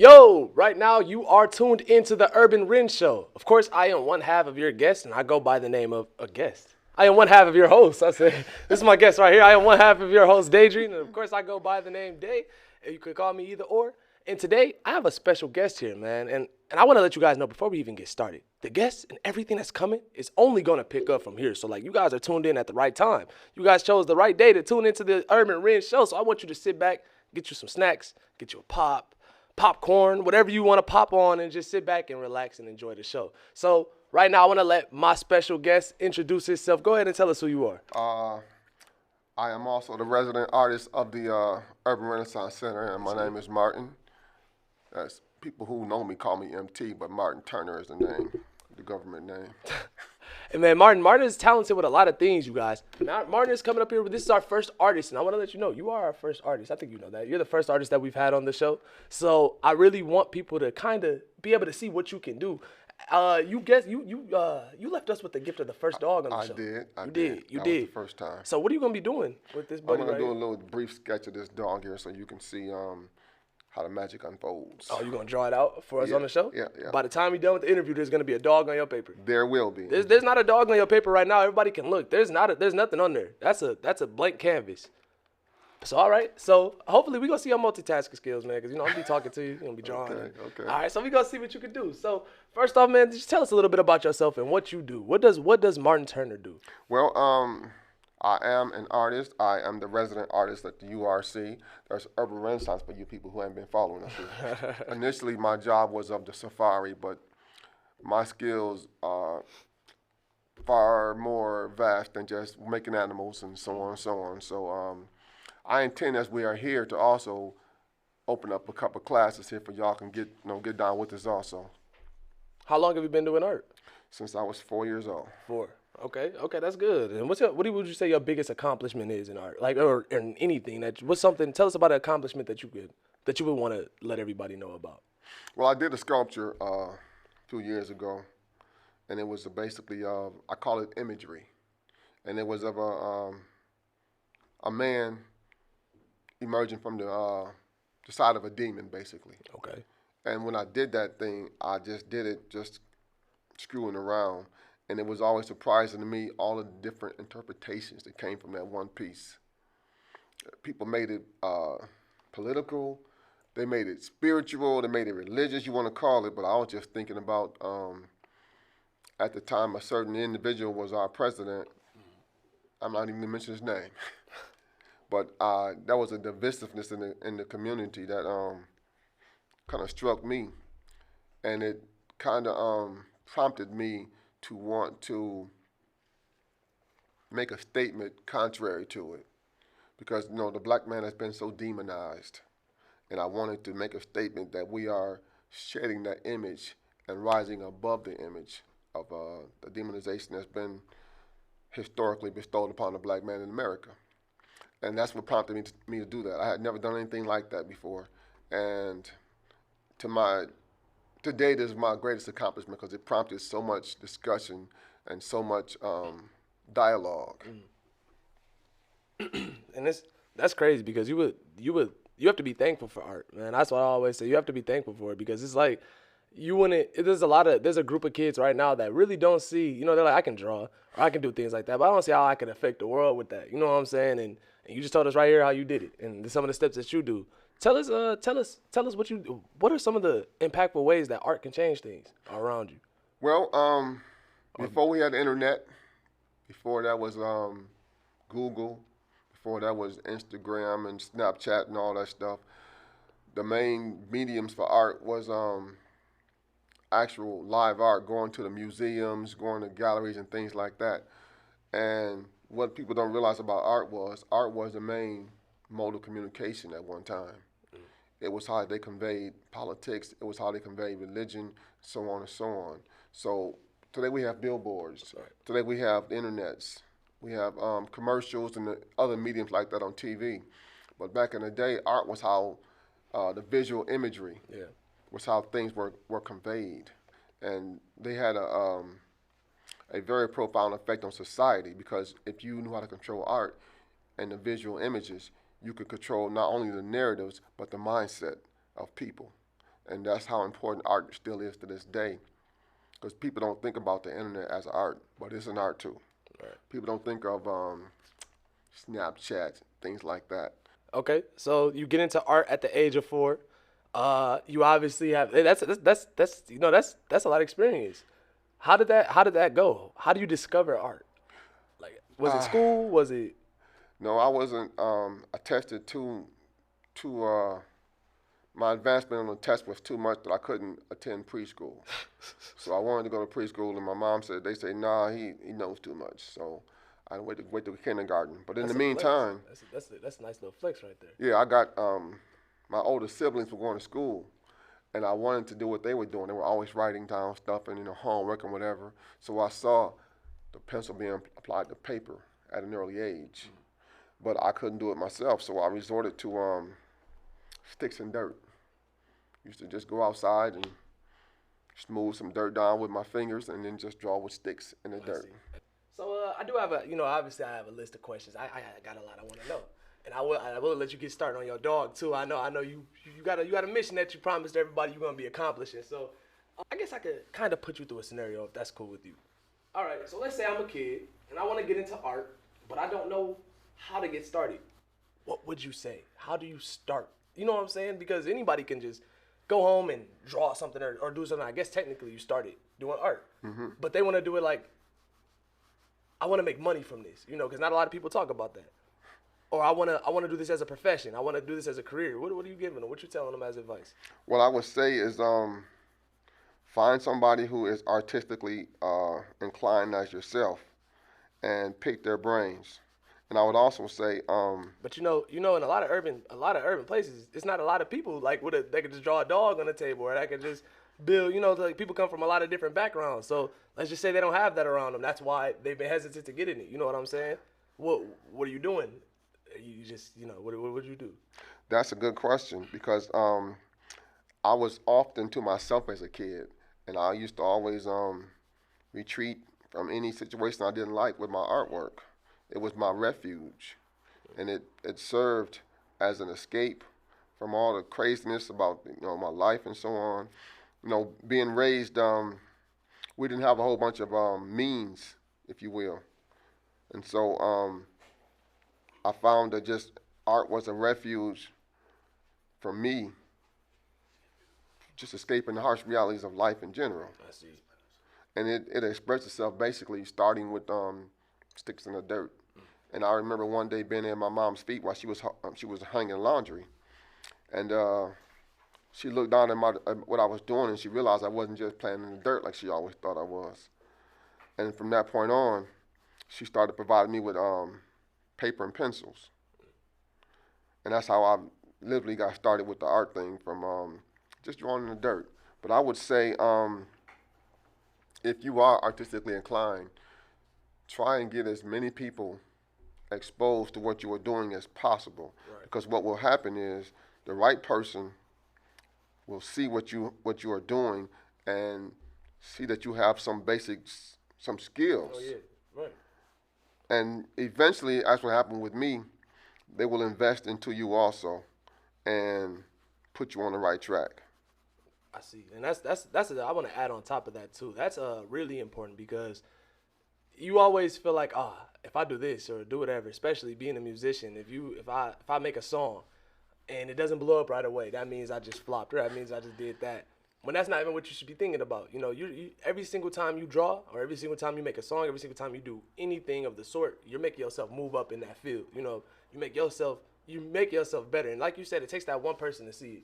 Yo, right now you are tuned into the Urban Ren Show. Of course, I am one half of your guest, and I go by the name of a guest. I am one half of your host. I say, this is my guest right here. I am one half of your host, Daydream, and of course, I go by the name Day. And you could call me either or. And today, I have a special guest here, man. And I want to let you guys know before we even get started, the guests and everything that's coming is only going to pick up from here. So, like, you guys are tuned in at the right time. You guys chose the right day to tune into the Urban Ren Show. So, I want you to sit back, get you some snacks, get you a popcorn, whatever you want to pop on, and just sit back and relax and enjoy the show. So right now, I want to let my special guest introduce himself. Go ahead and tell us who you are. I am also the resident artist of the Urban Renaissance Center, and my name is Martin. As people who know me call me MT, but Martin Turner is the name, the government name. And man, Martin is talented with a lot of things, you guys. Now, Martin is coming up here. This is our first artist, and I want to let you know, you are our first artist. I think you know that. You're the first artist that we've had on the show. So I really want people to kind of be able to see what you can do. You left us with the gift of the first dog on the show. I did. You That did. was the first time. So what are you gonna be doing with this buddy? I'm gonna right do a here? little brief sketch of this dog here, so you can see how the magic unfolds. Oh, you gonna draw it out for us Yeah, on the show? yeah. By the time you're done with the interview, there's gonna be a dog on your paper. There will be. There's not a dog on your paper right now. Everybody can look. There's nothing on there. That's a blank canvas. So all right. So hopefully we gonna see your multitasking skills, man. Cause I'm gonna be talking to you. You're gonna be drawing. Okay. All right. So we gonna see what you can do. So first off, man, just tell us a little bit about yourself and what you do. What does Martin Turner do? Well, I am an artist. I am the resident artist at the URC. There's Urban Renaissance for you people who haven't been following us here. Initially, my job was of the safari, but my skills are far more vast than just making animals and so on and so on. So I intend, as we are here, to also open up a couple classes here for y'all can get down with us also. How long have you been doing art? Since I was 4 years old. 4. Okay, that's good. And what would you say your biggest accomplishment is in art, like or in anything? Tell us about an accomplishment that you would want to let everybody know about. Well, I did a sculpture a few years ago, and it was basically I call it imagery, and it was of a man emerging from the side of a demon, basically. Okay. And when I did that thing, I just did it just screwing around. And it was always surprising to me all of the different interpretations that came from that one piece. People made it political, they made it spiritual, they made it religious, you want to call it, but I was just thinking about, at the time, a certain individual was our president. I'm not even going to mention his name. But that was a divisiveness in the community that kind of struck me. And it kind of prompted me to want to make a statement contrary to it, because the black man has been so demonized, and I wanted to make a statement that we are shedding that image and rising above the image of the demonization that's been historically bestowed upon the black man in America, and that's what prompted me to do that. I had never done anything like that before, and to date is my greatest accomplishment because it prompted so much discussion and so much dialogue. And that's crazy because you have to be thankful for art, man. That's what I always say. You have to be thankful for it because it's like there's a group of kids right now that really don't see, they're like, I can draw or I can do things like that, but I don't see how I can affect the world with that. You know what I'm saying? And you just told us right here how you did it and some of the steps that you do. Tell us what you do. What are some of the impactful ways that art can change things around you? Well, before we had the internet, before that was Google, before that was Instagram and Snapchat and all that stuff, the main mediums for art was actual live art, going to the museums, going to galleries and things like that. And what people don't realize about art was the main mode of communication at one time. It was how they conveyed politics. It was how they conveyed religion, so on and so on. So today we have billboards. Right. Today we have the internets. We have commercials and the other mediums like that on TV. But back in the day, art was how the visual imagery was how things were conveyed. And they had a very profound effect on society, because if you knew how to control art and the visual images, you could control not only the narratives, but the mindset of people. And that's how important art still is to this day. Because people don't think about the internet as art, but it's an art too. Right. People don't think of Snapchat, things like that. Okay, so you get into art at the age of 4. You obviously have that's you know that's a lot of experience. How did that go? How do you discover art? Like, was it school? Was it? No, I wasn't attested to my advancement on the test was too much that I couldn't attend preschool. So I wanted to go to preschool, and my mom said, they say, nah, he knows too much. So I wait till kindergarten. But in That's the a flex. meantime, That's a nice little flex right there. yeah, I got my older siblings were going to school, and I wanted to do what they were doing. They were always writing down stuff and homework and whatever. So I saw the pencil being applied to paper at an early age, but I couldn't do it myself. So I resorted to sticks and dirt. Used to just go outside and smooth some dirt down with my fingers and then just draw with sticks in the dirt. So I do have obviously I have a list of questions. I got a lot I want to know, and I will let you get started on your dog too. I know you got a mission that you promised everybody you're gonna be accomplishing. So I guess I could kind of put you through a scenario if that's cool with you. All right. So let's say I'm a kid and I want to get into art, but I don't know how to get started. What would you say? How do you start? You know what I'm saying? Because anybody can just go home and draw something or do something. I guess technically you started doing art, but they want to do it like, I want to make money from this, because not a lot of people talk about that. Or I want to do this as a profession. I want to do this as a career. What are you giving them? What you telling them as advice? What I would say is find somebody who is artistically inclined as yourself and pick their brains. And I would also say, but in a lot of urban places, it's not a lot of people like they could just draw a dog on the table, or they could just build. Like people come from a lot of different backgrounds. So let's just say they don't have that around them. That's why they've been hesitant to get in it. You know what I'm saying? What are you doing? You just what would you do? That's a good question because I was often to myself as a kid, and I used to always retreat from any situation I didn't like with my artwork. It was my refuge, and it served as an escape from all the craziness about my life and so on. Being raised, we didn't have a whole bunch of means, if you will, and so I found that just art was a refuge for me, just escaping the harsh realities of life in general. I see. And it expressed itself basically starting with sticks in the dirt. And I remember one day being at my mom's feet while she was hanging laundry, and she looked down at what I was doing, and she realized I wasn't just playing in the dirt like she always thought I was. And from that point on, she started providing me with paper and pencils, and that's how I literally got started with the art thing, from just drawing in the dirt. But I would say, if you are artistically inclined, try and get as many people exposed to what you are doing as possible. Right. Because what will happen is the right person will see what you are doing and see that you have some basics, some skills. Oh yeah, right. And eventually, that's what happened with me. They will invest into you also and put you on the right track. I see, and that's I want to add on top of that too. That's really important because you always feel like, if I do this or do whatever, especially being a musician, if I make a song and it doesn't blow up right away, that means I just flopped, or that means I just did that. When that's not even what you should be thinking about. You every single time you draw, or every single time you make a song, every single time you do anything of the sort, you're making yourself move up in that field. You make yourself better. And like you said, it takes that one person to see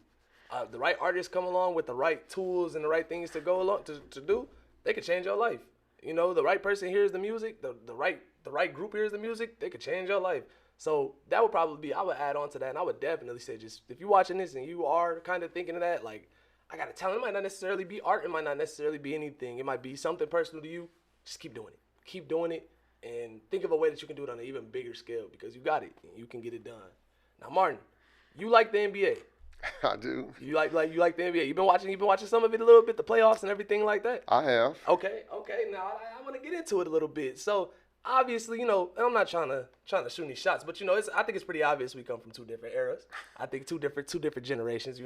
it. The right artists come along with the right tools and the right things to go along to do, they could change your life. The right person hears the music, the right group hears the music, they could change your life. So that would probably be, I would add on to that, and I would definitely say, just if you're watching this and you are kind of thinking of that, like, I got to tell it might not necessarily be art, it might not necessarily be anything, it might be something personal to you, just keep doing it. Keep doing it, and think of a way that you can do it on an even bigger scale, because you got it, and you can get it done. Now, Martin, you like the NBA. I do. You like the NBA. You've been watching some of it a little bit, the playoffs and everything like that. I have. Okay. Now I want to get into it a little bit. So obviously, and I'm not trying to shoot any shots, but I think it's pretty obvious we come from two different eras. I think two different generations,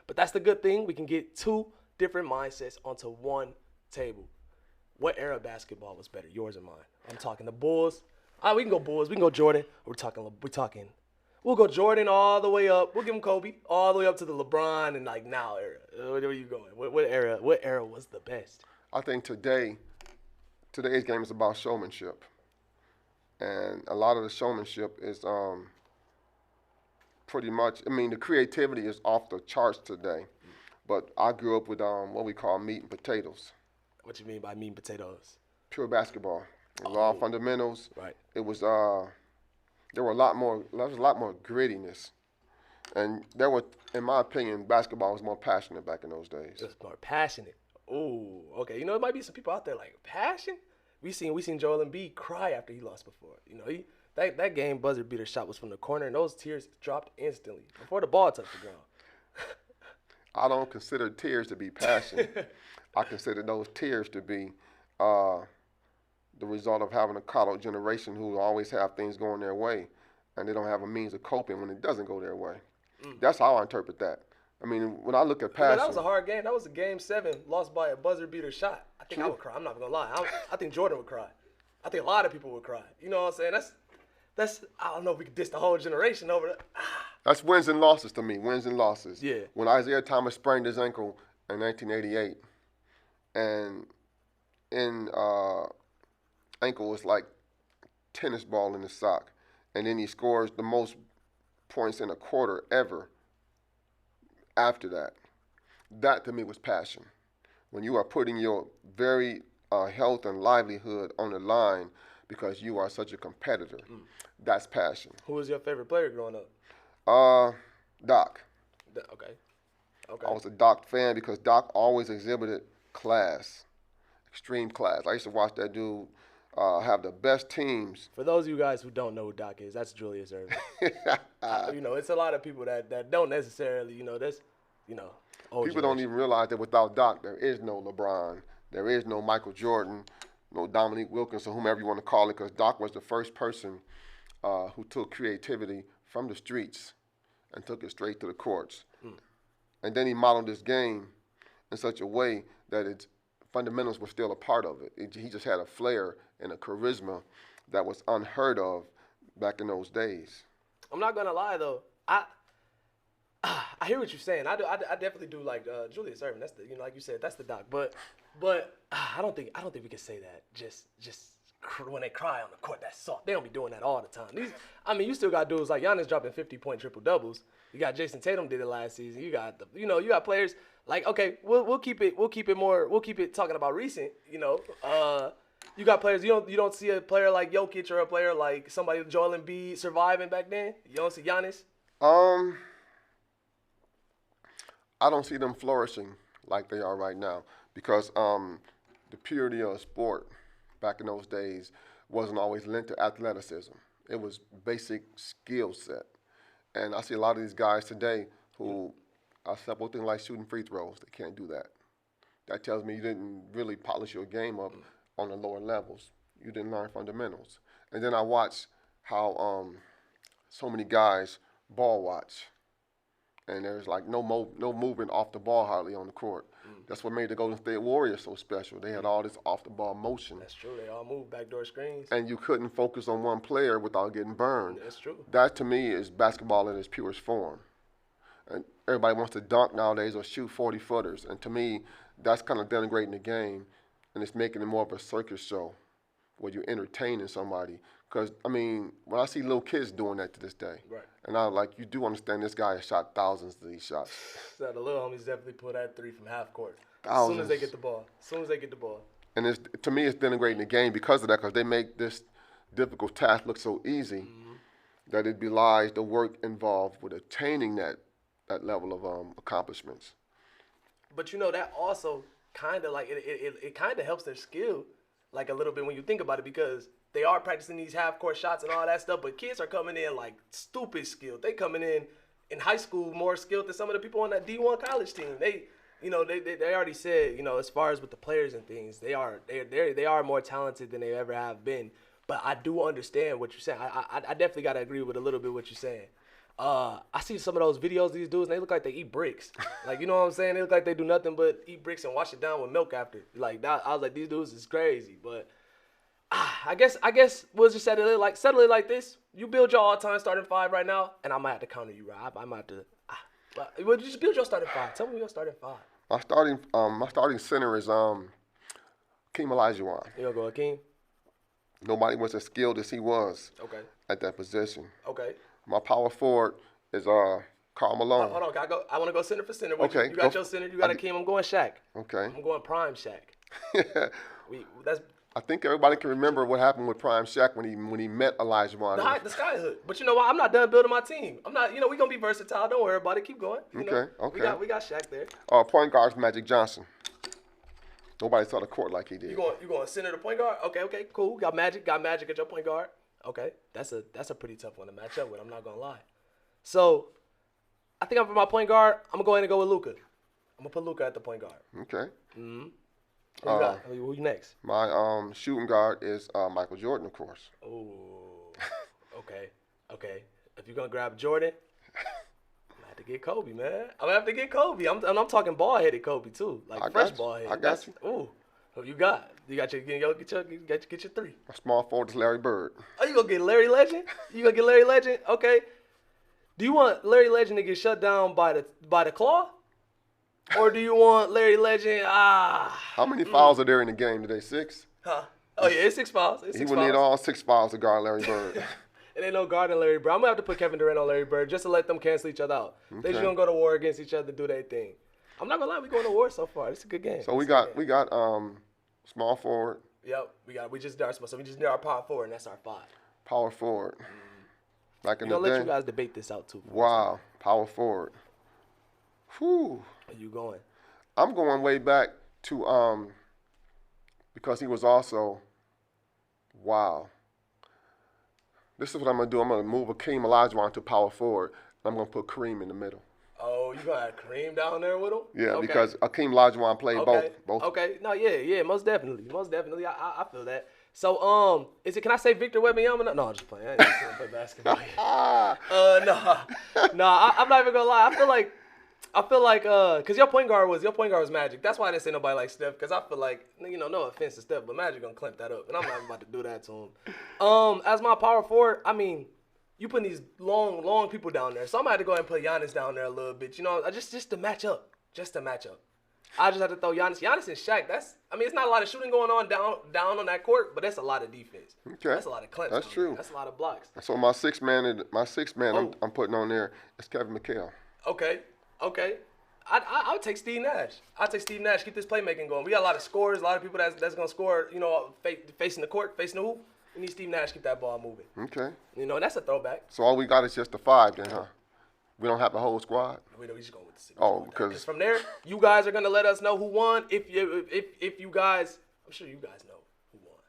But that's the good thing. We can get two different mindsets onto one table. What era of basketball was better, yours or mine? I'm talking the Bulls. We can go Bulls. We can go Jordan. We'll go Jordan all the way up. We'll give him Kobe all the way up to the LeBron and like now era. Where are you going? What era? What era was the best? I think today's game is about showmanship, and a lot of the showmanship is pretty much. I mean, the creativity is off the charts today. But I grew up with what we call meat and potatoes. What you mean by meat and potatoes? Pure basketball. It was all fundamentals. Right. It was there was a lot more grittiness, and in my opinion, basketball was more passionate back in those days. It was more passionate. Ooh, okay. There might be some people out there like passion. We seen Joel Embiid cry after he lost before. That game buzzer beater shot was from the corner, and those tears dropped instantly before the ball touched the ground. I don't consider tears to be passion. I consider those tears to be the result of having a coddled generation who always have things going their way, and they don't have a means of coping when it doesn't go their way. That's how I interpret that. I mean, when I look at passion, that was a hard game. That was a game 7 lost by a buzzer beater shot. I think I would cry. I'm not gonna lie. I think Jordan would cry. I think a lot of people would cry. You know what I'm saying? That's I don't know if we could diss the whole generation over that. That's wins and losses to me. Wins and losses. Yeah. When Isaiah Thomas sprained his ankle in 1988, and ankle was like tennis ball in his sock, and then he scores the most points in a quarter ever. After that to me was passion. When you are putting your very health and livelihood on the line because you are such a competitor, that's passion. Who was your favorite player growing up? Doc. Okay. I was a Doc fan because Doc always exhibited class, extreme class. I used to watch that dude have the best teams. For those of you guys who don't know who Doc is, that's Julius Erving. It's a lot of people that don't necessarily, People don't even realize that without Doc, there is no LeBron, there is no Michael Jordan, no Dominique Wilkins, or whomever you want to call it, because Doc was the first person who took creativity from the streets and took it straight to the courts. And then he modeled this game in such a way that its fundamentals were still a part of it. He just had a flair and a charisma that was unheard of back in those days. I'm not gonna lie though, I hear what you're saying. I definitely do like Julius Erving. That's the like you said, that's the Doc. But I don't think we can say that just when they cry on the court. That's soft. They don't be doing that all the time. You still got dudes like Giannis dropping 50-point triple doubles. You got Jason Tatum did it last season. You got you got players like we'll keep it talking about recent. You got players. You don't see a player like Jokic or a player like somebody Joel Embiid surviving back then. You don't see Giannis. I don't see them flourishing like they are right now because the purity of sport back in those days wasn't always linked to athleticism. It was basic skill set. And I see a lot of these guys today who are simple things like shooting free throws. They can't do that. That tells me you didn't really polish your game up on the lower levels. You didn't learn fundamentals. And then I watch how so many guys ball watch. And there's like no movement off the ball hardly on the court. That's what made the Golden State Warriors so special. They had all this off the ball motion. That's true. They all moved backdoor screens. And you couldn't focus on one player without getting burned. That's true. That to me is basketball in its purest form. And everybody wants to dunk nowadays or shoot 40-footers. And to me, that's kind of denigrating the game, and it's making it more of a circus show where you're entertaining somebody. Because, when I see little kids doing that to this day, right. And I'm like, you do understand this guy has shot thousands of these shots. So the little homies definitely pull that 3 from half court. Thousands. As soon as they get the ball. And to me, it's denigrating the game because of that, because they make this difficult task look so easy that it belies the work involved with attaining that level of accomplishments. But that also kind of like it kind of helps their skill like a little bit when you think about it, because they are practicing these half-court shots and all that stuff, but kids are coming in like stupid skilled. They coming in high school more skilled than some of the people on that D1 college team. They already said, as far as with the players and things, they are more talented than they ever have been. But I do understand what you're saying. I definitely gotta agree with a little bit what you're saying. I see some of those videos of these dudes, and they look like they eat bricks. Like, you know what I'm saying? They look like they do nothing but eat bricks and wash it down with milk after. Like, that, I was like, these dudes is crazy. But I guess we'll just settle it like this. You build your all-time starting five right now, and I might have to counter you, right? I might have to. Well, just build your starting five. Tell me your starting five. My starting center is Keem Olajuwon. You gonna go Akeem? Nobody was as skilled as he was. Okay. At that position. Okay. My power forward is Karl Malone. Hold on, I want to go center for center. Okay. You got your center. You got Akeem. I'm going Shaq. Okay. I'm going prime Shaq. I think everybody can remember what happened with prime Shaq when he met Olajuwon. The sky hood. But you know what? I'm not done building my team. I'm not. You know, we're gonna be versatile. Don't worry about it. Keep going. Okay. We got Shaq there. Point guard's Magic Johnson. Nobody saw the court like he did. You going center to point guard? Okay, cool. Got Magic at your point guard. Okay, that's a pretty tough one to match up with. I'm not gonna lie. So, I think for my point guard, I'm gonna go ahead and go with Luka. I'm gonna put Luka at the point guard. Okay. Mm-hmm. Who you got? Who you next? My shooting guard is Michael Jordan, of course. Oh, okay. If you're gonna grab Jordan, I'm gonna have to get Kobe, man. I'm gonna have to get Kobe. I'm talking ball-headed Kobe too, like fresh ball-headed. I got you. Ooh. Who you got? You got your three. My small forward is Larry Bird. Oh, you gonna get Larry Legend? Okay. Do you want Larry Legend to get shut down by the claw? Or do you want Larry Legend? How many fouls are there in the game today? 6? Huh? Oh yeah, it's 6 fouls. He would need all 6 fouls to guard Larry Bird. It ain't no guarding Larry Bird. I'm gonna have to put Kevin Durant on Larry Bird just to let them cancel each other out. Okay. They just gonna go to war against each other, do their thing. I'm not gonna lie, we going to war so far. It's a good game. So we got small forward. Yep, we just did our power forward, and that's our 5. Power forward. Like in the day. Let you guys debate this out too. Wow, power forward. Whew. Where you going? I'm going way back to because he was also This is what I'm gonna do. I'm gonna move Akeem Olajuwon to power forward, and I'm gonna put Kareem in the middle. Oh, you gonna have Kareem down there with him? Yeah, okay. Because Akeem Olajuwon played both. Okay. No, yeah, most definitely. I feel that. So, can I say Victor Wembanyama? No, I'm just playing. I ain't gonna play basketball. I'm not even gonna lie. I feel like, cause your point guard was Magic. That's why I didn't say nobody like Steph. Cause I feel like, no offense to Steph, but Magic gonna clamp that up, and I'm not about to do that to him. As my power forward, I mean, you putting these long people down there, so I'm gonna have to go ahead and put Giannis down there a little bit. Just to match up. I just have to throw Giannis and Shaq. It's not a lot of shooting going on down on that court, but that's a lot of defense. Okay. That's a lot of clamps. That's true. That's a lot of blocks. So my sixth man I'm putting on there is Kevin McHale. Okay. I'll take Steve Nash. Keep this playmaking going. We got a lot of scorers, a lot of people that's gonna score. Facing the court, facing the hoop. We need Steve Nash to keep that ball moving. Okay. That's a throwback. So all we got is just the 5 then, huh? We don't have the whole squad. We just going with the 6. Oh, because from there, you guys are gonna let us know who won. If you guys, I'm sure you guys know who won.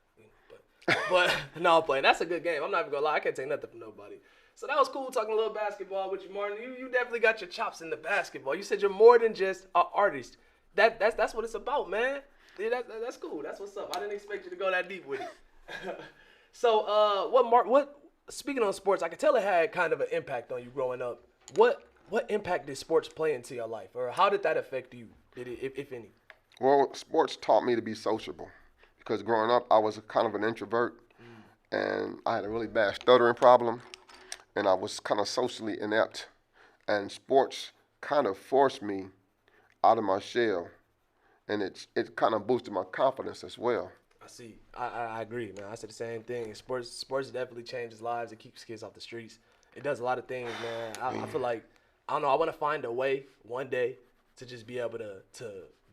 But no, I'm playing. That's a good game. I'm not even gonna lie. I can't take nothing from nobody. So that was cool talking a little basketball with you, Martin. You definitely got your chops in the basketball. You said you're more than just an artist. That's what it's about, man. Yeah, that's cool. That's what's up. I didn't expect you to go that deep with it. So, speaking on sports, I could tell it had kind of an impact on you growing up. What impact did sports play into your life, or how did that affect you, if any? Well, sports taught me to be sociable, because growing up I was kind of an introvert, and I had a really bad stuttering problem, and I was kind of socially inept, and sports kind of forced me out of my shell, and it kind of boosted my confidence as well. I see. I agree, man. I said the same thing. Sports definitely changes lives. It keeps kids off the streets. It does a lot of things, man. I feel like, I don't know, I want to find a way one day to just be able to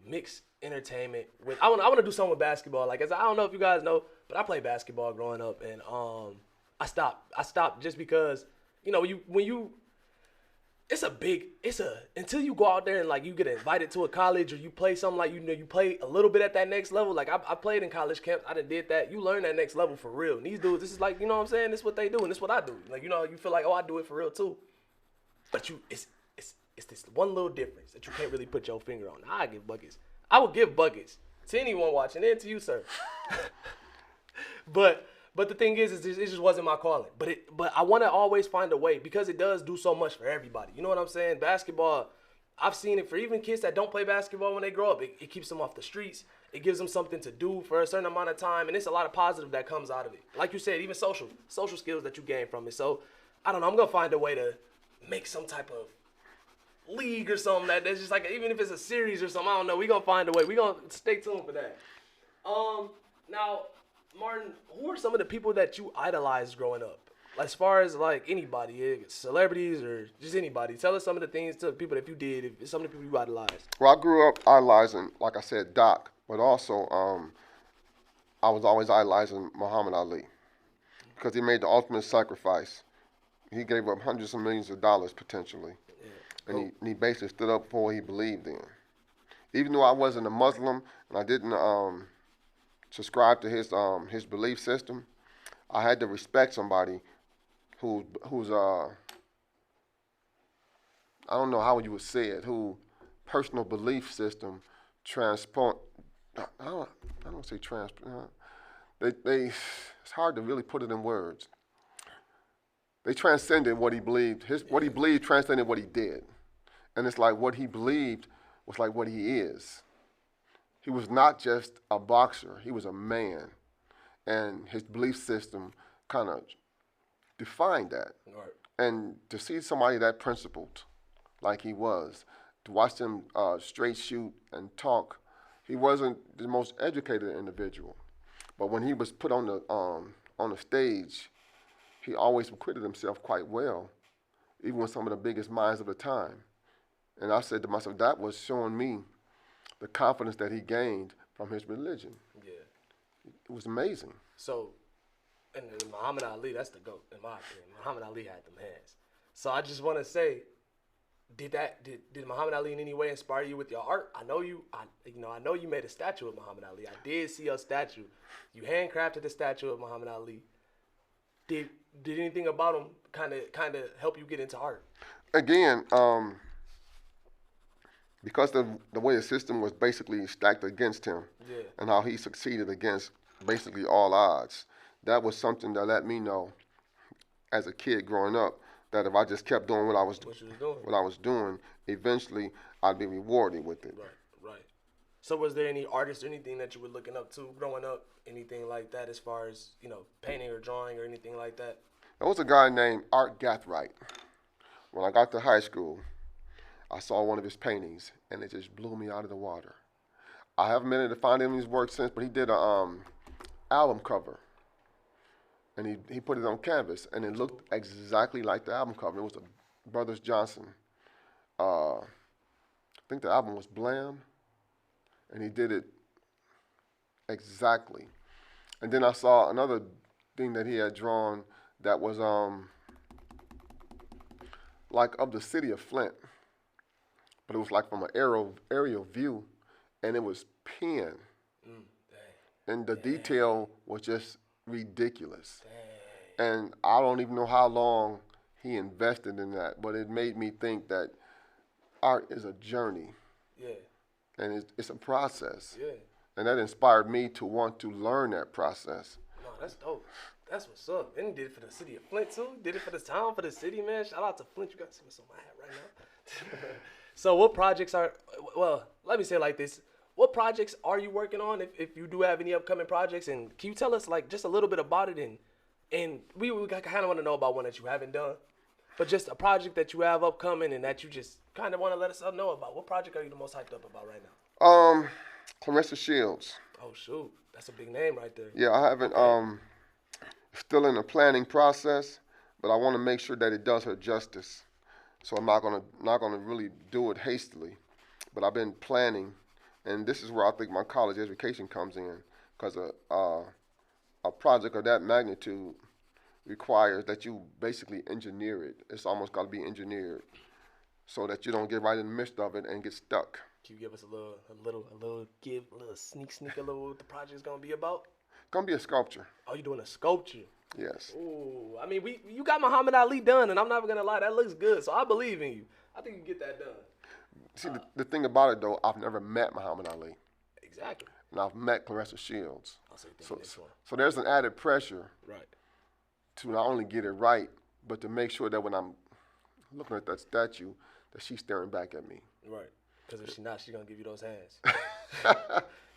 mix entertainment with, I want to do something with basketball. Like, I don't know if you guys know, but I played basketball growing up, and I stopped just because, until you go out there and, like, you get invited to a college, or you play something, like, you play a little bit at that next level. Like, I played in college camps. I did that. You learn that next level for real. And these dudes, this is like, you know what I'm saying? This is what they do, and this is what I do. Like, you feel like, oh, I do it for real too. But it's this one little difference that you can't really put your finger on. I give buckets. I would give buckets to anyone watching, and to you, sir. But But the thing is it just wasn't my calling. But I want to always find a way because it does do so much for everybody. You know what I'm saying? Basketball, I've seen it for even kids that don't play basketball when they grow up. It keeps them off the streets. It gives them something to do for a certain amount of time, and it's a lot of positive that comes out of it. Like you said, even social skills that you gain from it. So, I don't know. I'm gonna find a way to make some type of league or something that's just like, even if it's a series or something, I don't know. We gonna find a way. We gonna stay tuned for that. Now, Martin, who are some of the people that you idolized growing up? As far as like anybody, celebrities or just anybody, tell us some of the things to the people that you did, if some of the people you idolized. Well, I grew up idolizing, like I said, Doc, but also I was always idolizing Muhammad Ali because he made the ultimate sacrifice. He gave up hundreds of millions of dollars potentially, and he basically stood up for what he believed in. Even though I wasn't a Muslim and I didn't subscribe to his belief system, I had to respect somebody who's I don't know how you would say it, who personal belief system transport. I don't say transport. They it's hard to really put it in words. They transcended what he believed. What he believed transcended what he did, and it's like what he believed was like what he is. He was not just a boxer. He was a man, and his belief system kind of defined that. Right. And to see somebody that principled, like he was, to watch him straight shoot and talk, he wasn't the most educated individual, but when he was put on the stage, he always acquitted himself quite well, even with some of the biggest minds of the time. And I said to myself, that was showing me the confidence that he gained from his religion. Yeah. It was amazing. So, and Muhammad Ali, that's the GOAT, in my opinion. Muhammad Ali had them hands. So I just want to say, did Muhammad Ali in any way inspire you with your art? I know you made a statue of Muhammad Ali. I did see your statue. You handcrafted the statue of Muhammad Ali. Did anything about him kind of help you get into art? Again, because the way the system was basically stacked against him, and how he succeeded against basically all odds, that was something that let me know, as a kid growing up, that if I just kept doing what I was doing, eventually I'd be rewarded with it. Right. So was there any artist or anything that you were looking up to growing up? Anything like that, as far as painting or drawing or anything like that? There was a guy named Art Gathright. When I got to high school, I saw one of his paintings, and it just blew me out of the water. I haven't been able to find any of his work since, but he did a album cover, and he put it on canvas, and it looked exactly like the album cover. It was a Brothers Johnson. I think the album was Blam, and he did it exactly. And then I saw another thing that he had drawn that was like of the city of Flint, but it was like from an aerial view, and it was pen, and the detail was just ridiculous. And I don't even know how long he invested in that, but it made me think that art is a journey. Yeah. And it's a process. Yeah. And that inspired me to want to learn that process. No, that's dope. That's what's up. And he did it for the city of Flint too. Did it for the town, for the city, man. Shout out to Flint. You got to see what's on my hat right now. So what projects let me say it like this. What projects are you working on, if you do have any upcoming projects? And can you tell us like just a little bit about it? And we kind of want to know about one that you haven't done, but just a project that you have upcoming and that you just kind of want to let us know about. What project are you the most hyped up about right now? Clarissa Shields. Oh shoot, that's a big name right there. Yeah, I haven't. Still in the planning process, but I want to make sure that it does her justice. So I'm not gonna really do it hastily, but I've been planning, and this is where I think my college education comes in, because a project of that magnitude requires that you basically engineer it. It's almost got to be engineered, so that you don't get right in the midst of it and get stuck. Can you give us a little sneak of what the project's gonna be about? It's gonna be a sculpture. Oh, you doing a sculpture? Yes. Ooh, I mean, you got Muhammad Ali done, and I'm not gonna lie, that looks good. So I believe in you. I think you can get that done. See, the thing about it though, I've never met Muhammad Ali. Exactly. And I've met Clarissa Shields. I'll say thank So, you next one. so there's an added pressure Right. to not only get it right, but to make sure that when I'm looking at that statue, that she's staring back at me. Right. Because if she's not, she's gonna give you those hands.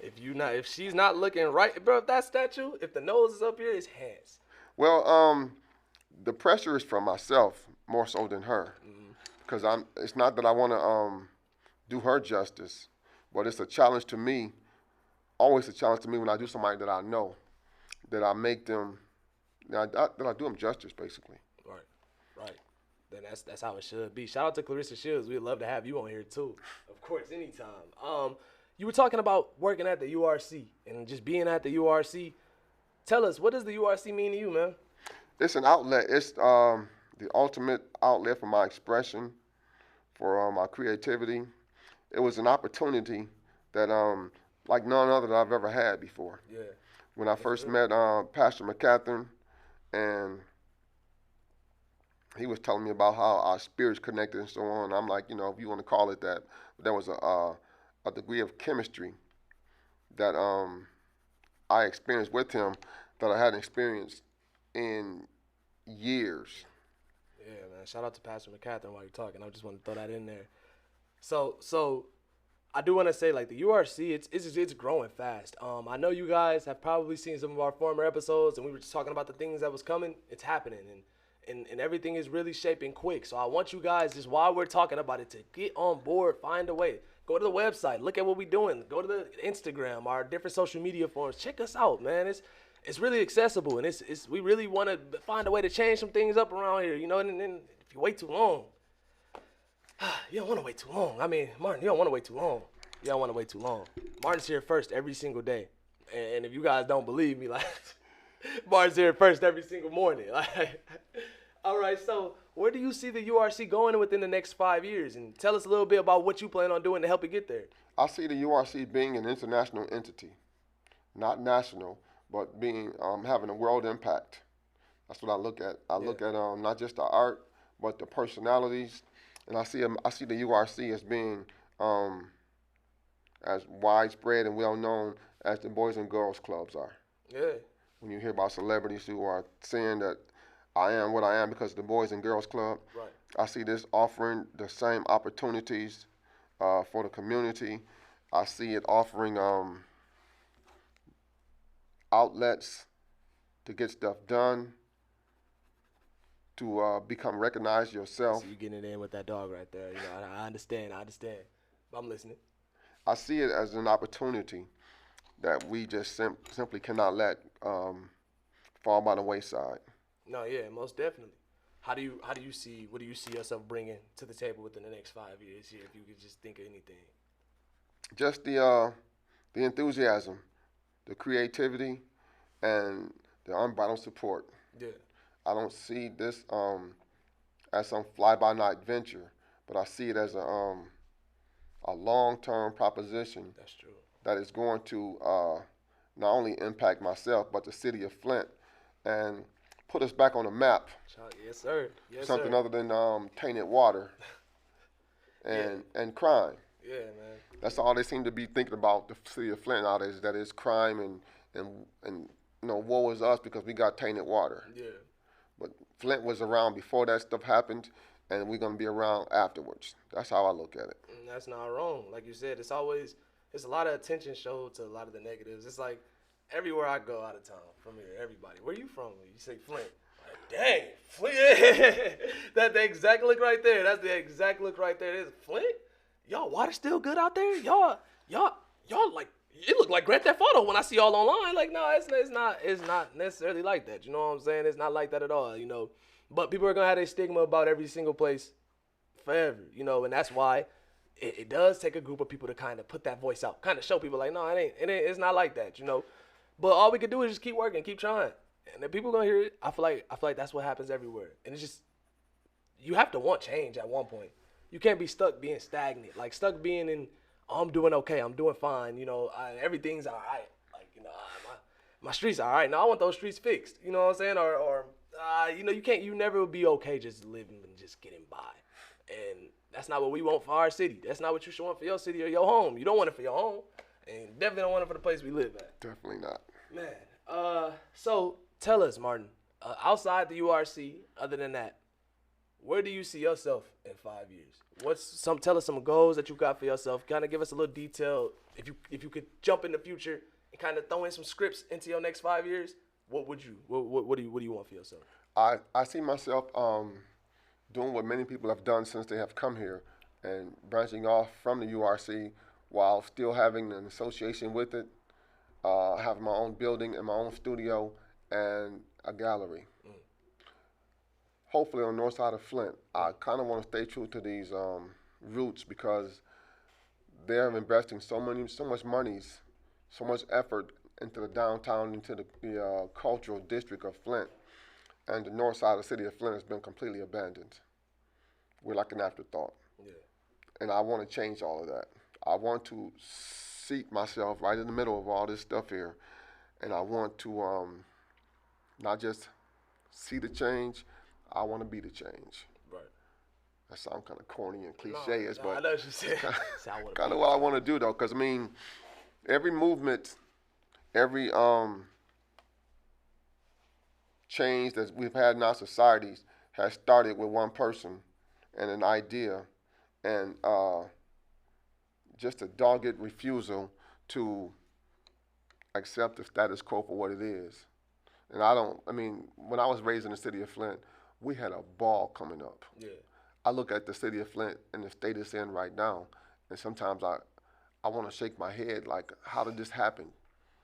If she's not looking right, bro, if that statue, if the nose is up here, it's hands. Well, the pressure is from myself more so than her, because it's not that I want to do her justice, but it's a challenge to me. Always a challenge to me when I do somebody that I know, that I make them, that I do them justice, basically. Right. Right. Then that's how it should be. Shout out to Clarissa Shields. We'd love to have you on here too. Of course, anytime. You were talking about working at the URC and just being at the URC. Tell us, what does the URC mean to you, man? It's an outlet. It's the ultimate outlet for my expression, for my creativity. It was an opportunity that like none other that I've ever had before. Yeah. When I first met Pastor McCatherine, and he was telling me about how our spirits connected and so on. I'm like, if you want to call it that, but there was a degree of chemistry that I experienced with him that I hadn't experienced in years. Yeah, man. Shout out to Pastor McCatherine while you're talking. I just want to throw that in there. So I do want to say, like, the URC, it's growing fast. I know you guys have probably seen some of our former episodes, and we were just talking about the things that was coming. It's happening, and everything is really shaping quick. So I want you guys, just while we're talking about it, to get on board, find a way. Go to the website, look at what we're doing. Go to the Instagram, our different social media forums. Check us out, man. It's really accessible, and we really want to find a way to change some things up around here, and if you wait too long, you don't want to wait too long. I mean, Martin, you don't want to wait too long. You don't want to wait too long. Martin's here first every single day. And if you guys don't believe me, like, Martin's here first every single morning. Like, all right, so where do you see the URC going within the next 5 years? And tell us a little bit about what you plan on doing to help it get there. I see the URC being an international entity, not national, but being having a world impact. That's what I look at. I look at not just the art, but the personalities. And I see the URC as being as widespread and well known as the Boys and Girls Clubs are. Yeah. When you hear about celebrities who are saying that I am what I am because of the Boys and Girls Club, Right. I see this offering the same opportunities for the community. I see it offering outlets to get stuff done, to become recognized yourself. So you getting it in with that dog right there. I understand. I'm listening. I see it as an opportunity that we just simply cannot let fall by the wayside. No, yeah, most definitely. What do you see yourself bringing to the table within the next 5 years here, if you could just think of anything? Just the enthusiasm, the creativity, and the unbridled support. Yeah. I don't see this as some fly-by-night venture, but I see it as a long-term proposition. That's true. That is going to not only impact myself, but the city of Flint, and put us back on the map. Yes, sir. Something other than tainted water and crime. Yeah, man. That's all they seem to be thinking about, the city of Flint nowadays, that is crime and woe is us because we got tainted water. Yeah. But Flint was around before that stuff happened, and we're going to be around afterwards. That's how I look at it. And that's not wrong. Like you said, it's a lot of attention showed to a lot of the negatives. It's like everywhere I go out of town from here, everybody, where you from? You say Flint. Like, dang, Flint. That's the exact look right there. That's the exact look right there. It's Flint? Y'all water still good out there? Y'all like, it look like Grand Theft Auto when I see y'all online. Like, no, it's not necessarily like that. You know what I'm saying? It's not like that at all, But people are going to have a stigma about every single place forever, and that's why it does take a group of people to kind of put that voice out, kind of show people like, no, it's not like that, But all we can do is just keep working, keep trying. And if people are going to hear it, I feel like that's what happens everywhere. And it's just, you have to want change at one point. You can't be stuck being stagnant, like stuck being in, I'm doing okay, I'm doing fine, everything's all right. Like, my streets are all right. Now I want those streets fixed, you know what I'm saying? Or you never will be okay just living and just getting by. And that's not what we want for our city. That's not what you should want for your city or your home. You don't want it for your home, and definitely don't want it for the place we live at. Definitely not. Man, so tell us, Martin, outside the URC, other than that, where do you see yourself in 5 years? Tell us some goals that you got for yourself. Kind of give us a little detail. If you could jump in the future and kind of throw in some scripts into your next 5 years, what do you want for yourself? I see myself doing what many people have done since they have come here and branching off from the URC while still having an association with it, having my own building and my own studio and a gallery. Hopefully on the north side of Flint. I kind of want to stay true to these roots because they're investing so much monies, so much effort into the downtown, into the cultural district of Flint, and the north side of the city of Flint has been completely abandoned. We're like an afterthought, Yeah. and I want to change all of that. I want to seat myself right in the middle of all this stuff here, and I want to not just see the change. I want to be the change. Right. That sounds kind of corny and No, cliche, no, I but know what you said. Say, I wanna kind be of the what I change. want to do though. Because I mean, every movement, every change that we've had in our societies has started with one person and an idea, and just a dogged refusal to accept the status quo for what it is. And I don't. I mean, when I was raised in the city of Flint, we had a ball coming up. Yeah. I look at the city of Flint and the state it's in right now, and sometimes I want to shake my head like, how did this happen?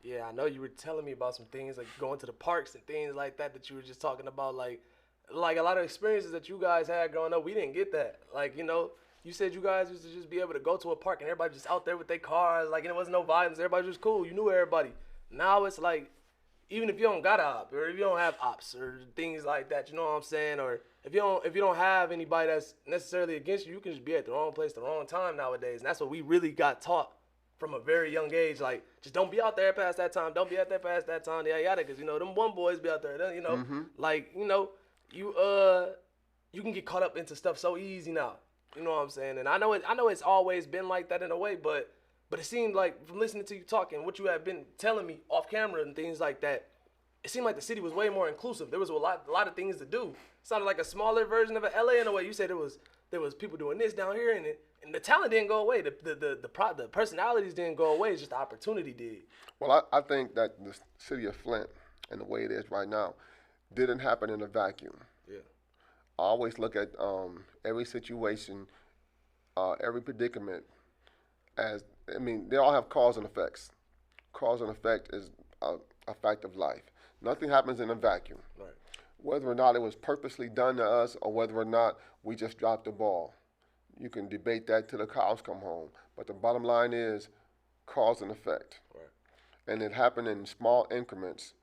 Yeah, I know you were telling me about some things like going to the parks and things like that you were just talking about, like a lot of experiences that you guys had growing up. We didn't get that. Like, you said you guys used to just be able to go to a park and everybody just out there with their cars, like, and there wasn't no violence. Everybody was cool. You knew everybody. Now it's like, even if you don't got a op or if you don't have ops or things like that, you know what I'm saying? Or if you don't have anybody that's necessarily against you, you can just be at the wrong place, the wrong time nowadays. And that's what we really got taught from a very young age. Like, just don't be out there past that time. Don't be out there past that time. Yada yada. Because them one boys be out there. Like you you can get caught up into stuff so easy now. You know what I'm saying? And I know it's always been like that in a way, but it seemed like from listening to you talking, what you have been telling me off camera and things like that, it seemed like the city was way more inclusive. There was a lot of things to do. It sounded like a smaller version of LA in a way. You said there was people doing this down here, and the talent didn't go away. The personalities didn't go away. It's just the opportunity did. Well, I think that the city of Flint and the way it is right now didn't happen in a vacuum. Yeah. I always look at every situation, every predicament as, I mean, they all have cause and effects. Cause and effect is a fact of life. Nothing happens in a vacuum. Right. Whether or not it was purposely done to us or whether or not we just dropped the ball, you can debate that till the cows come home. But the bottom line is cause and effect. Right. And it happened in small increments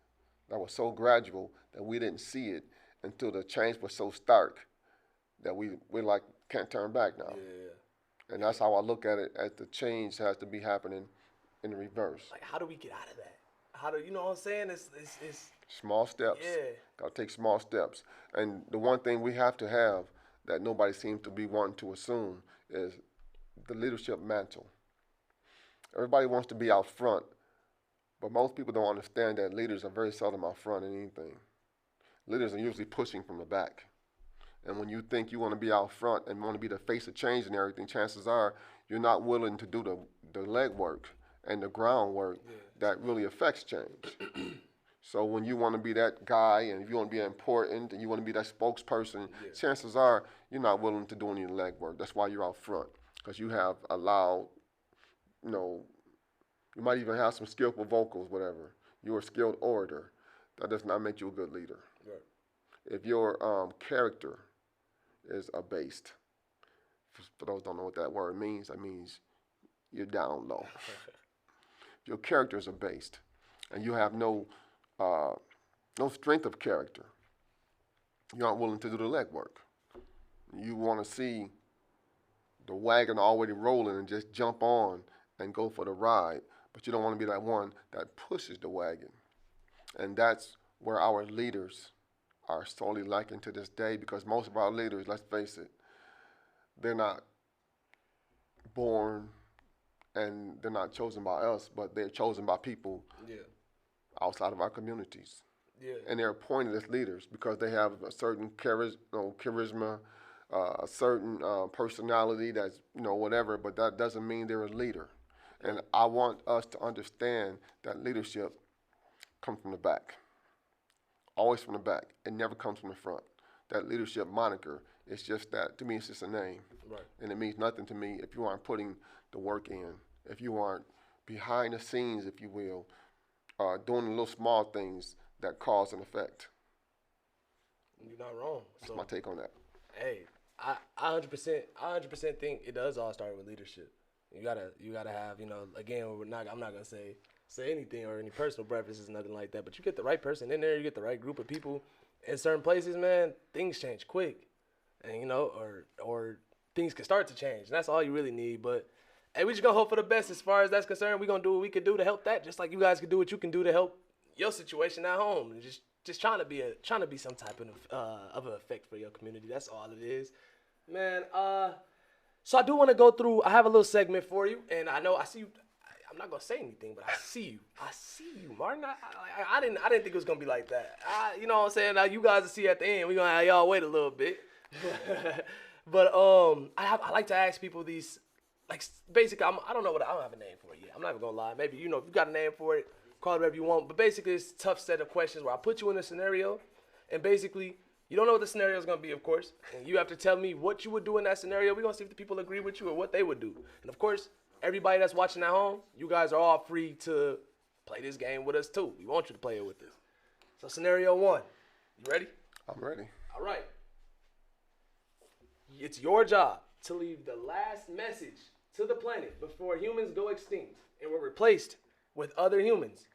that was so gradual that we didn't see it until the change was so stark that we like can't turn back now. Yeah. And that's how I look at it, as the change has to be happening in reverse. Like, how do we get out of that? How do you know what I'm saying? It's Small steps. yeah. Gotta take small steps. And the one thing we have to have that nobody seems to be wanting to assume is the leadership mantle. Everybody wants to be out front, but most people don't understand that leaders are very seldom out front in anything. Leaders are usually pushing from the back. And when you think you want to be out front and want to be the face of change and everything, chances are you're not willing to do the legwork and the groundwork that really affects change. So when you want to be that guy and if you want to be important and you want to be that spokesperson, chances are you're not willing to do any legwork. That's why you're out front, because you have allowed, you might even have some skillful vocals, whatever. You're a skilled orator. That does not make you a good leader. Right. If your character is abased, for those who don't know what that word means, that means you're down low. If your character is abased and you have no strength of character, you aren't willing to do the legwork. You want to see the wagon already rolling and just jump on and go for the ride, but you don't want to be that one that pushes the wagon. And that's where our leaders are sorely lacking to this day, because most of our leaders, let's face it, they're not born and they're not chosen by us, but they're chosen by people outside of our communities. Yeah. And they're appointed as leaders because they have a certain charisma, a certain personality that's, whatever, but that doesn't mean they're a leader. And I want us to understand that leadership comes from the back, always from the back. It never comes from the front. That leadership moniker, it's just that, to me, it's just a name. Right. And it means nothing to me if you aren't putting the work in, if you aren't behind the scenes, if you will, doing the little small things that cause an effect. You're not wrong. That's my take on that. Hey, I 100% think it does all start with leadership. You gotta have, again, I'm not gonna say anything or any personal preferences, nothing like that. But you get the right person in there, you get the right group of people in certain places, man. Things change quick, and or things can start to change. And that's all you really need. But hey, we just gonna hope for the best as far as that's concerned. We gonna do what we can do to help that, just like you guys can do what you can do to help your situation at home. And just trying to be some type of an effect for your community. That's all it is, man. So I do want to go through. I have a little segment for you, and I see you. I'm not gonna say anything, but I see you, Martin. I didn't think it was gonna be like that. You know what I'm saying? Now you guys will see at the end. We're gonna have y'all wait a little bit. But I like to ask people these, like, basically, I don't have a name for it yet. I'm not even gonna lie. Maybe if you got a name for it, call it whatever you want. But basically, it's a tough set of questions where I put you in a scenario, and basically, you don't know what the scenario is gonna be, of course, and you have to tell me what you would do in that scenario. We're gonna see if the people agree with you or what they would do. And of course, everybody that's watching at home, you guys are all free to play this game with us too. We want you to play it with us. So scenario 1, you ready? I'm ready. All right. It's your job to leave the last message to the planet before humans go extinct and we're replaced with other humans.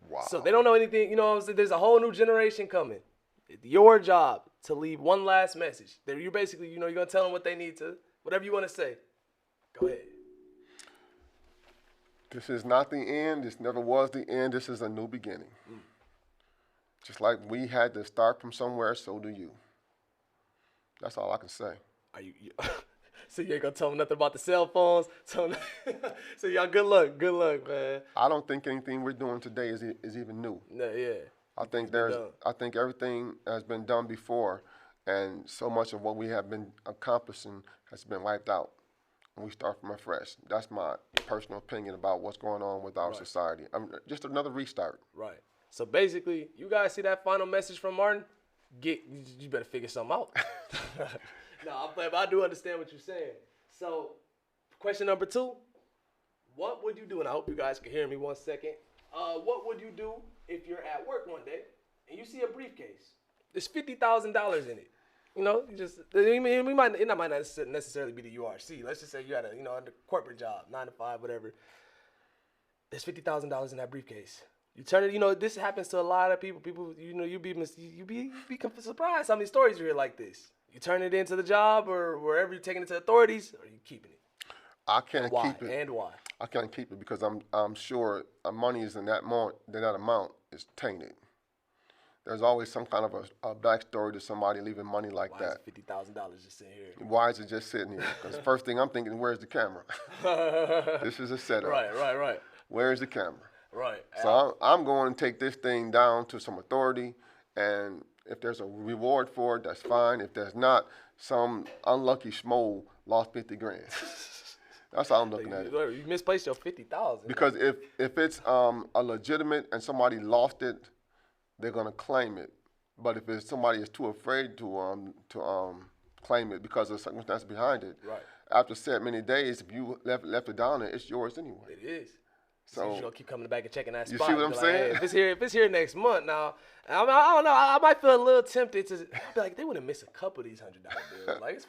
Wow. So they don't know anything. You know what I'm saying? There's a whole new generation coming. It's your job to leave one last message. You basically, you're going to tell them what they need to, whatever you want to say. Go ahead. This is not the end. This never was the end. This is a new beginning. Just like we had to start from somewhere, so do you. That's all I can say. Are you So you ain't going to tell them nothing about the cell phones? So y'all, good luck, man. I don't think anything we're doing today is even new. No, yeah. I think everything has been done before, and so much of what we have been accomplishing has been wiped out. And we start from afresh. That's my personal opinion about what's going on with our society. Just another restart. Right. So basically, you guys see that final message from Martin? You better figure something out. No, I'm playing, but I do understand what you're saying. So, question number 2, what would you do? And I hope you guys can hear me 1 second. What would you do if you're at work one day and you see a briefcase? There's $50,000 in it. It might not necessarily be the URC. Let's just say you had a corporate job, 9 to 5, whatever. There's $50,000 in that briefcase. You turn it. This happens to a lot of people. People, you be surprised how many stories you hear like this. You turn it into the job or wherever you're taking it to authorities, or you keeping it. I can't keep it. And why? I can't keep it because I'm sure money is in that amount is tainted. There's always some kind of a backstory to somebody leaving money like that. Why is $50,000 just sitting here? Why is it just sitting here? Because the first thing I'm thinking, where's the camera? This is a setup. Right. Where's the camera? Right. So I'm going to take this thing down to some authority, and if there's a reward for it, that's fine. If there's not, some unlucky schmo lost 50 grand. That's how I'm looking at it. You misplaced your 50,000. Because if it's a legitimate and somebody lost it, they're gonna claim it. But if it's somebody is too afraid to claim it because of the circumstance behind it, right. After set many days, if you left it down there, it's yours anyway. It is. So you're gonna keep coming back and checking that you spot. see what I'm saying? Hey, if it's here next month, now I don't know. I might feel a little tempted to be like, they wouldn't miss a couple of these $100 bills. Like it's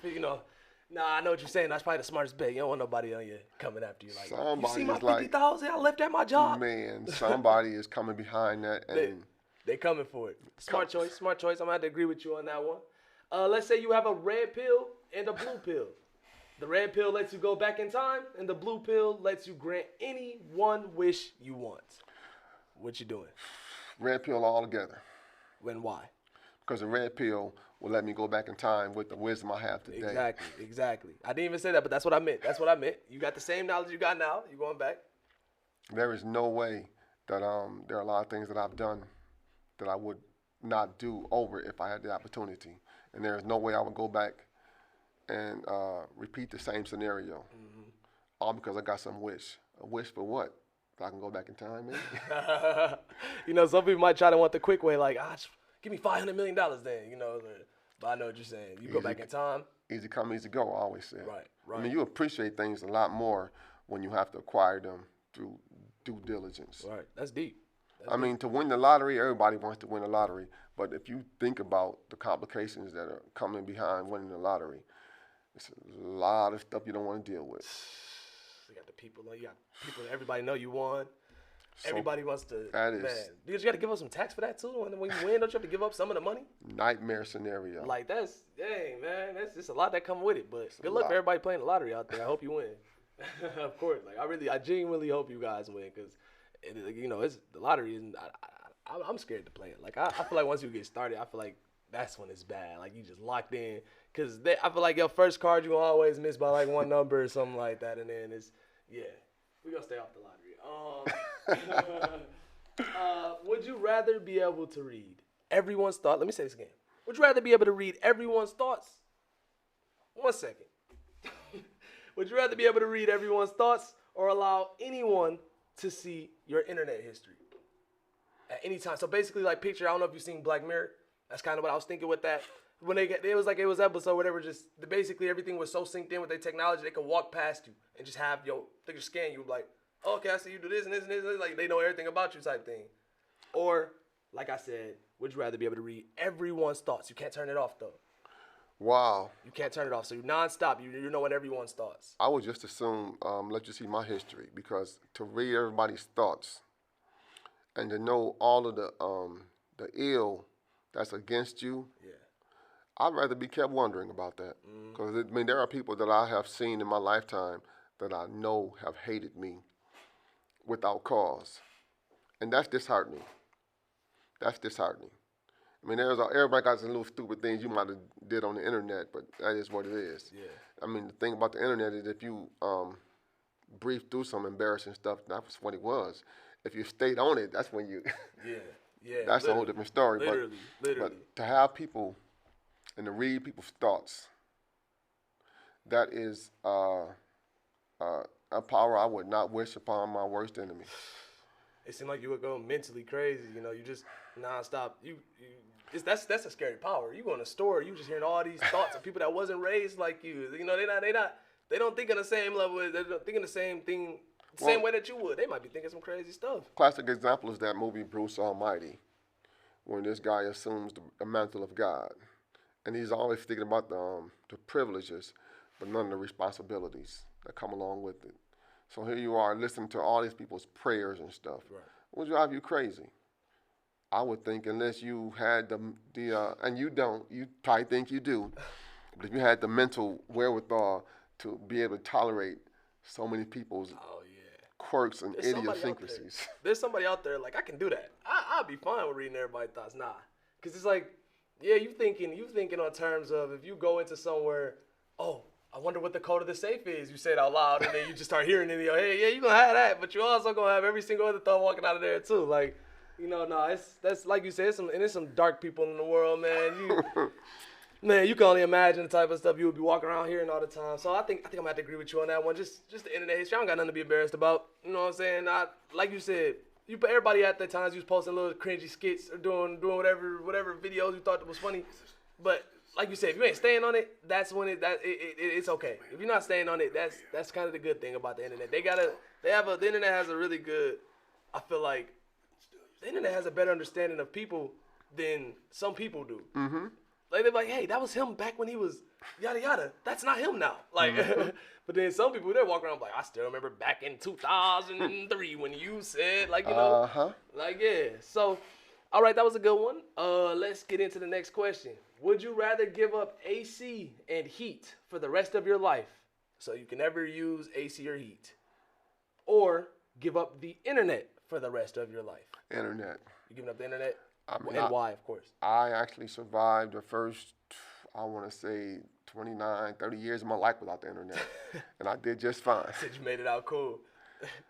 Nah, I know what you're saying. That's probably the smartest bet. You don't want nobody on you coming after you. Like, you see my 50,000? I left at my job. Man, somebody is coming behind that, and they coming for it. Smart choice. I'm gonna have to agree with you on that one. Let's say you have a red pill and a blue pill. The red pill lets you go back in time, and the blue pill lets you grant any one wish you want. What you doing? Red pill all together. When why? Because the red pill will let me go back in time with the wisdom I have today. Exactly. I didn't even say that, but that's what I meant. You got the same knowledge you got now. You going back. There is no way that there are a lot of things that I've done that I would not do over if I had the opportunity, and there is no way I would go back and repeat the same scenario, all because I got some wish. A wish for what? If I can go back in time, maybe. You know, some people might try to want the quick way, like, just give me $500 million then, you know. But I know what you're saying. You go back in time. Easy come, easy go, I always say. Right, right. I mean, you appreciate things a lot more when you have to acquire them through due diligence. Right, that's deep. I mean, to win the lottery, everybody wants to win the lottery. But if you think about the complications that are coming behind winning the lottery, it's a lot of stuff you don't want to deal with. You got the people, you got people that everybody know you won. So everybody wants to, that is, man. You got to give up some tax for that too. And when you win, don't you have to give up some of the money? Nightmare scenario. Like that's, dang, man, that's just a lot that come with it. But good luck for everybody playing the lottery out there. I hope you win. Of course, like I genuinely hope you guys win because, you know, it's the lottery isn't. I'm scared to play it. Like I feel like once you get started, I feel like that's when it's bad. Like you just locked in because I feel like your first card you gonna always miss by like one number or something like that, and then it's we gonna stay off the lottery. Would you rather be able to read everyone's thoughts? Let me say this again. Would you rather be able to read everyone's thoughts? 1 second. Would you rather be able to read everyone's thoughts or allow anyone to see your internet history at any time? So basically, like picture, I don't know if you've seen Black Mirror. That's kind of what I was thinking with that. When it was episode where they were just basically everything was so synced in with their technology they could walk past you and just have they could scan you like, oh, okay, I see you do this and this and this, like they know everything about you type thing. Or like I said, would you rather be able to read everyone's thoughts? You can't turn it off though. Wow. You can't turn it off, so you're nonstop. You're knowing everyone's thoughts. I would just assume let you see my history because to read everybody's thoughts and to know all of the ill that's against you. Yeah. I'd rather be kept wondering about that because I mean there are people that I have seen in my lifetime that I know have hated me without cause, and that's disheartening. That's disheartening. I mean, everybody got some little stupid things you might have did on the internet, but that is what it is. Yeah. I mean, the thing about the internet is if you brief through some embarrassing stuff, that's what it was. If you stayed on it, that's when you. Yeah. That's a whole different story. Literally. But to have people and to read people's thoughts, that is a power I would not wish upon my worst enemy. It seemed like you would go mentally crazy. You know, you just nonstop. That's a scary power. You go in a store, you just hearing all these thoughts of people that wasn't raised like you. You know, they don't think on the same level. They don't think in the same thing, same way that you would. They might be thinking some crazy stuff. Classic example is that movie Bruce Almighty, when this guy assumes the mantle of God, and he's always thinking about the privileges, but none of the responsibilities that come along with it. So here you are listening to all these people's prayers and stuff. Right. Would drive you crazy? I would think unless you had and you don't, you probably think you do, but if you had the mental wherewithal to be able to tolerate so many people's quirks and idiosyncrasies. There's somebody out there like, I can do that. I'll be fine with reading everybody's thoughts. Nah. Because it's like, you thinking on terms of if you go into somewhere, I wonder what the code of the safe is. You say it out loud, and then you just start hearing it. Hey, yeah, you gonna have that, but you also gonna have every single other thought walking out of there too. Like, that's like you said, there's some dark people in the world, man. You can only imagine the type of stuff you would be walking around hearing all the time. So I think I'm gonna have to agree with you on that one. Just the internet history, I don't got nothing to be embarrassed about. You know what I'm saying? Like you said, everybody at that times you was posting little cringy skits or doing whatever videos you thought that was funny, but. Like you said, if you ain't staying on it, that's when it's okay. If you're not staying on it, that's kind of the good thing about the internet. The internet has a really good, I feel like, the internet has a better understanding of people than some people do. Mm-hmm. Like they're like, hey, that was him back when he was yada yada. That's not him now. Like, but then some people they walk around like, I still remember back in 2003 when you said like like So, all right, that was a good one. Let's get into the next question. Would you rather give up AC and heat for the rest of your life, so you can never use AC or heat, or give up the internet for the rest of your life? Internet. You giving up the internet? And why, of course? I actually survived the first, I want to say, 29, 30 years of my life without the internet, and I did just fine. Said you made it out cool.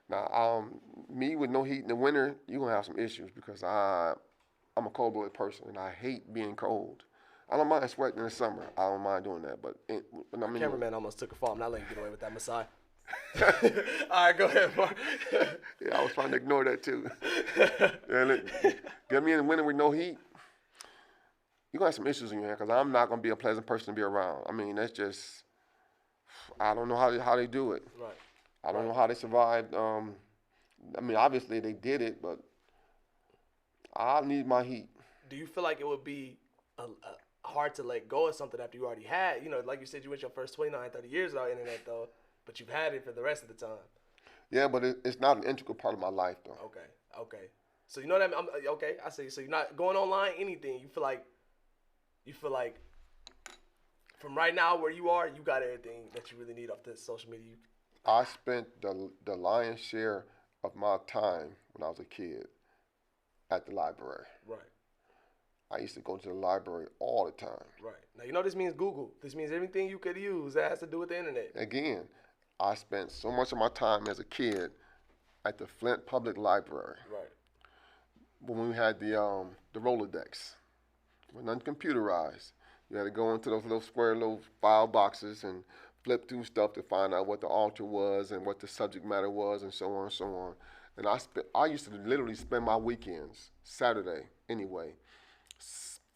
Now, me with no heat in the winter, you're going to have some issues because I'm a cold-blooded person, and I hate being cold. I don't mind sweating in the summer. I don't mind doing that. But when I'm in Cameraman almost took a fall. I'm not letting you get away with that, Masai. All right, go ahead, Mark. Yeah, I was trying to ignore that, too. Yeah, get me in the winter with no heat, you're going to have some issues in your hand because I'm not going to be a pleasant person to be around. I mean, that's just, I don't know how they do it. Right. I don't know how they survived. I mean, obviously they did it, but I need my heat. Do you feel like it would be hard to let go of something after you already had, like you said, you went your first 29, 30 years without internet, though, but you've had it for the rest of the time? Yeah, but it's not an integral part of my life, though. Okay. So you know that okay, I see. So you're not going online, anything. You feel like from right now where you are, you got everything that you really need off the social media. I spent the lion's share of my time when I was a kid at the library. Right. I used to go to the library all the time. Right. Now, this means Google. This means everything you could use that has to do with the internet. Again, I spent so much of my time as a kid at the Flint Public Library. Right. When we had the Rolodex, it wasn't computerized. You had to go into those little square little file boxes and flip through stuff to find out what the author was and what the subject matter was and so on and so on. And I used to literally spend my weekends, Saturday anyway,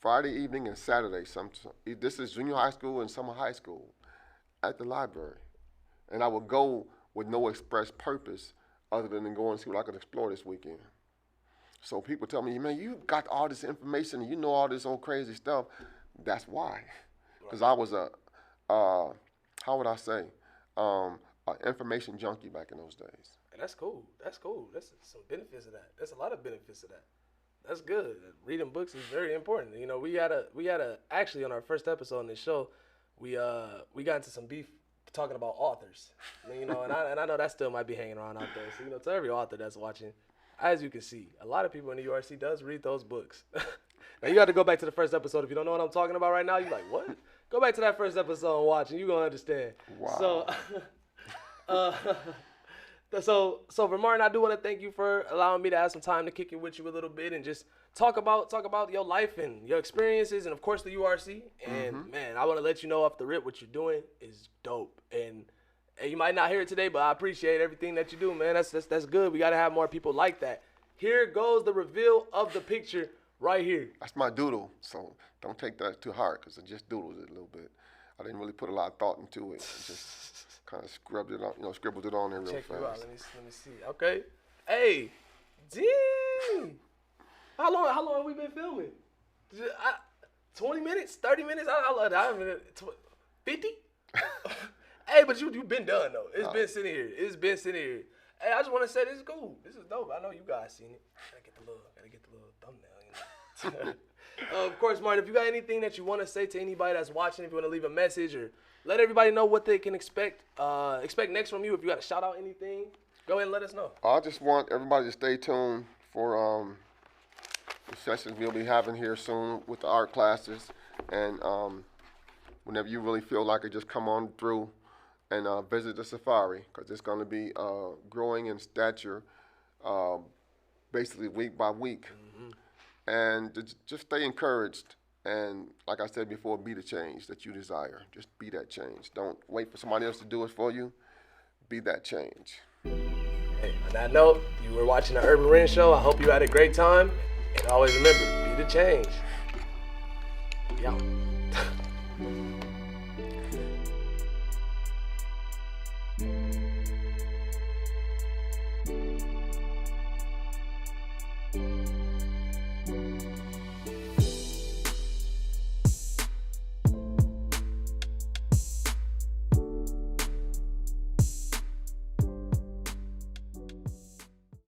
Friday evening and Saturday, this is junior high school and summer high school, at the library. And I would go with no express purpose other than to go and see what I could explore this weekend. So people tell me, man, you got all this information and you know all this old crazy stuff. That's why. Because I was how would I say, an information junkie back in those days. And that's cool. That's some benefits of that. There's a lot of benefits of that. That's good. Reading books is very important. We had a actually on our first episode on this show, we got into some beef talking about authors. And I know that still might be hanging around out there. So to every author that's watching, as you can see, a lot of people in the URC does read those books. Now you got to go back to the first episode. If you don't know what I'm talking about right now, you're like, what? Go back to that first episode and watch, and you're gonna understand. Wow. So, Martin, I do want to thank you for allowing me to have some time to kick it with you a little bit and just talk about your life and your experiences and of course the URC. And man, I want to let you know off the rip what you're doing is dope. And you might not hear it today, but I appreciate everything that you do, man. That's good. We got to have more people like that. Here goes the reveal of the picture right here. That's my doodle, so don't take that too hard because I just doodled it a little bit. I didn't really put a lot of thought into it. I just kind of scribbled it on there real Check fast. you out. Let me see. Okay. Hey, dang. How long have we been filming? 20 minutes? 30 minutes? I love that. 50? Hey, but you've been done, though. It's been sitting here. Hey, I just want to say this is cool. This is dope. I know you guys seen it. Gotta get the little thumbnail, of course, Martin, if you got anything that you want to say to anybody that's watching, if you want to leave a message or let everybody know what they can expect next from you, if you got to shout out anything, go ahead and let us know. I just want everybody to stay tuned for the sessions we'll be having here soon with the art classes. And whenever you really feel like it, just come on through and visit the safari because it's going to be growing in stature basically week by week. And just stay encouraged. And like I said before, be the change that you desire. Just be that change. Don't wait for somebody else to do it for you. Be that change. Hey, on that note, you were watching the Urban Ren Show. I hope you had a great time. And always remember, be the change. Yeah.